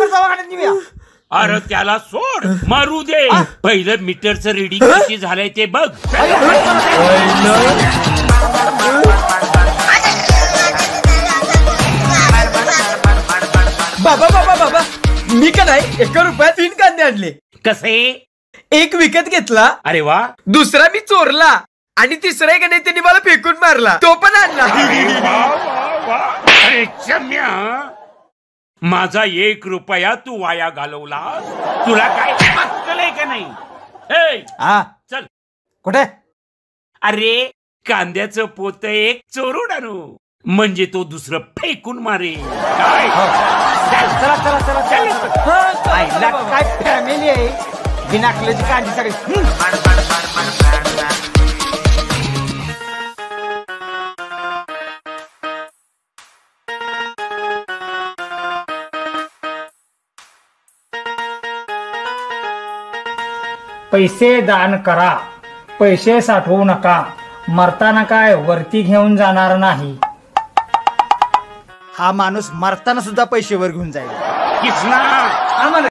लवकर दवाखान्यात नेऊया. अरे त्याला सोड, मारू दे. पहिलं मीटरचं रीडिंग किती झालंय ते बघ. बाबा बाबा बाबा, मी का नाही 1 रुपयात 3 कांदे आणले. कसे? एक विकत घेतला. अरे वा. दुसरा मी चोरला आणि तिसरा का नाही त्यांनी मला फेकून मारला, तो पण आणला. अरे क्षम्या, माझा 1 रुपया तू वाया घालवला. तुला काय अक्कल आहे का नाही? हा चल. कुठे? अरे कांद्याचं पोत एक चोरून आणू, म्हणजे तो दुसरं फेकून मारे. काय? चला चला चला चला. काय फॅमिली आहे, बिनाकल्याची कांदी सगळी. पैसे दान करा, पैसे साठवू नका, मरताना काय वरती घेऊन जाणार नाही. हा माणूस मरताना सुद्धा पैसे वर घेऊन जाईल. किसना